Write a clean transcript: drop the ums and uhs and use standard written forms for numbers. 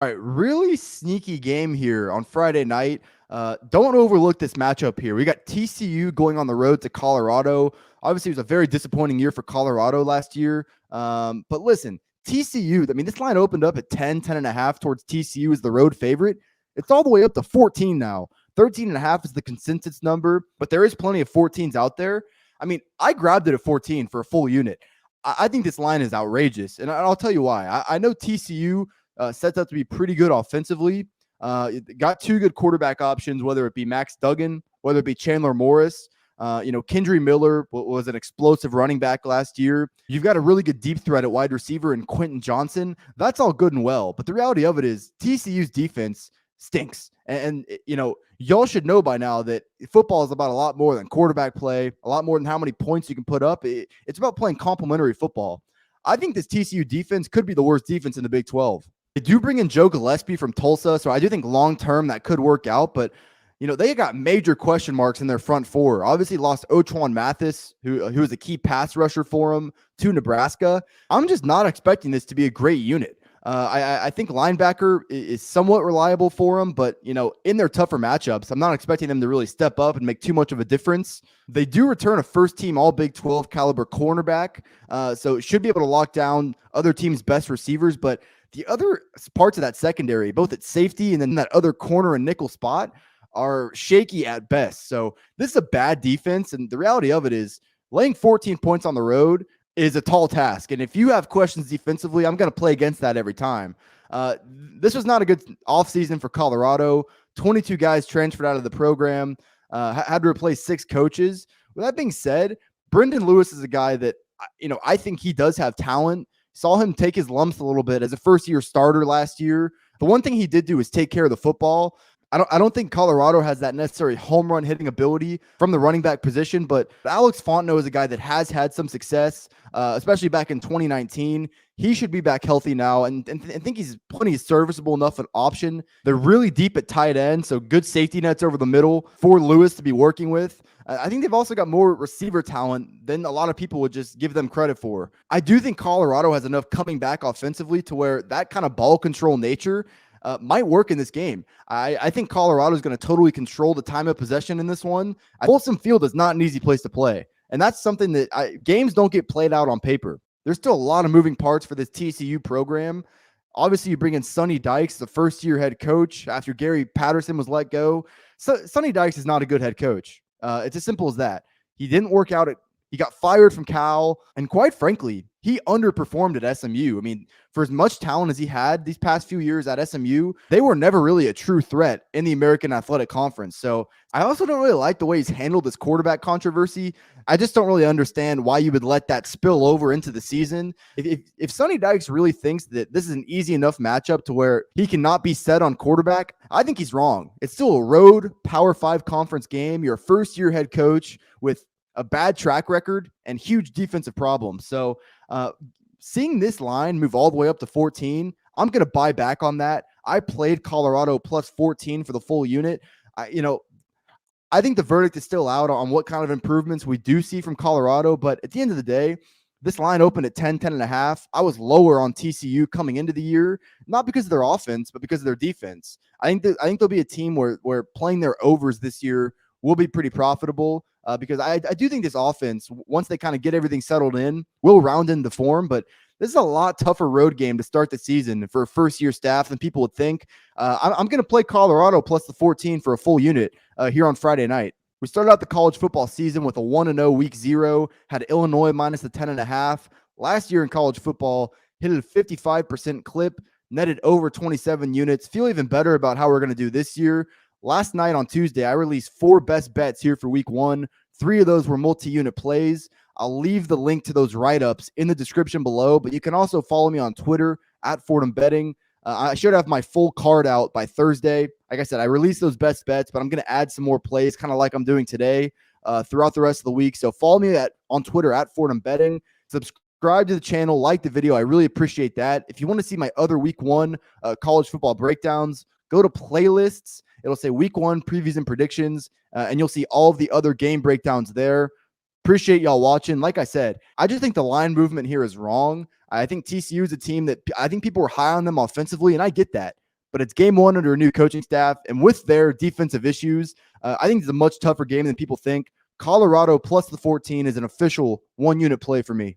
All right, really sneaky game here on Friday night. Don't overlook this matchup here. We got TCU going on the road to Colorado. Obviously, it was a very disappointing year for Colorado last year. But listen, TCU, I mean, this line opened up at 10, 10 and a half towards TCU as the road favorite. It's all the way up to 14 now. 13 and a half is the consensus number, but there is plenty of 14s out there. I mean, I grabbed it at 14 for a full unit. I think this line is outrageous, and I'll tell you why. I know TCU sets up to be pretty good offensively. Got two good quarterback options, whether it be Max Duggan, whether it be Chandler Morris. Kendry Miller was an explosive running back last year. You've got a really good deep threat at wide receiver in Quentin Johnson. That's all good and well. But the reality of it is TCU's defense stinks. And y'all should know by now that football is about a lot more than quarterback play, a lot more than how many points you can put up. It's about playing complementary football. I think this TCU defense could be the worst defense in the Big 12. They do bring in Joe Gillespie from Tulsa, so I do think long-term that could work out, but they got major question marks in their front four. Obviously lost Ochuan Mathis, who was a key pass rusher for him, to Nebraska. I'm just not expecting this to be a great unit. I think linebacker is somewhat reliable for them, but in their tougher matchups, I'm not expecting them to really step up and make too much of a difference. They do return a first-team All Big 12 caliber cornerback, so it should be able to lock down other teams' best receivers, but the other parts of that secondary, both at safety and then that other corner and nickel spot, are shaky at best. So this is a bad defense, and the reality of it is laying 14 points on the road is a tall task. And if you have questions defensively, I'm going to play against that every time. This was not a good offseason for Colorado. 22 guys transferred out of the program, had to replace 6 coaches. With that being said, Brendan Lewis is a guy that, I think he does have talent. Saw him take his lumps a little bit as a first-year starter last year. The one thing he did do is take care of the football. I don't think Colorado has that necessary home run hitting ability from the running back position, but Alex Fontenot is a guy that has had some success, especially back in 2019. He should be back healthy now, and think he's plenty serviceable enough an option. They're really deep at tight end, so good safety nets over the middle for Lewis to be working with. I think they've also got more receiver talent than a lot of people would just give them credit for. I do think Colorado has enough coming back offensively to where that kind of ball control nature might work in this game. I think Colorado is going to totally control the time of possession in this one. Folsom Field is not an easy place to play, and that's something that games don't get played out on paper. There's still a lot of moving parts for this TCU program. Obviously, you bring in Sonny Dykes, the first-year head coach, after Gary Patterson was let go. So Sonny Dykes is not a good head coach. It's as simple as that. He didn't work out. He got fired from Cal, and quite frankly, he underperformed at SMU. I mean, for as much talent as he had these past few years at SMU, they were never really a true threat in the American Athletic Conference. So I also don't really like the way he's handled this quarterback controversy. I just don't really understand why you would let that spill over into the season. If Sonny Dykes really thinks that this is an easy enough matchup to where he cannot be set on quarterback, I think he's wrong. It's still a road Power 5 conference game. You're a first-year head coach with a bad track record and huge defensive problems. So seeing this line move all the way up to 14, I'm going to buy back on that. I played Colorado plus 14 for the full unit. I think the verdict is still out on what kind of improvements we do see from Colorado. But at the end of the day, this line opened at 10, 10 and a half. I was lower on TCU coming into the year, not because of their offense, but because of their defense. I think there'll be a team where playing their overs this year will be pretty profitable. Because I do think this offense, once they kind of get everything settled in, will round into form. But this is a lot tougher road game to start the season for a first-year staff than people would think. I'm going to play Colorado plus the 14 for a full unit here on Friday night. We started out the college football season with a 1-0 week 0, had Illinois minus the 10.5. Last year in college football, hit a 55% clip, netted over 27 units. Feel even better about how we're going to do this year. Last night on Tuesday, I released 4 best bets here for week 1. 3 of those were multi-unit plays. I'll leave the link to those write-ups in the description below, but you can also follow me on Twitter at Fordham Betting. I should have my full card out by Thursday. Like I said, I released those best bets, but I'm going to add some more plays, kind of like I'm doing today, throughout the rest of the week. So follow me on Twitter at Fordham Betting. Subscribe to the channel, like the video. I really appreciate that. If you want to see my other week 1 college football breakdowns, go to playlists. It'll say week 1 previews and predictions, and you'll see all of the other game breakdowns there. Appreciate y'all watching. Like I said, I just think the line movement here is wrong. I think TCU is a team that I think people were high on them offensively, and I get that. but it's game one under a new coaching staff. And with their defensive issues, I think it's a much tougher game than people think. Colorado plus the 14 is an official 1-unit play for me.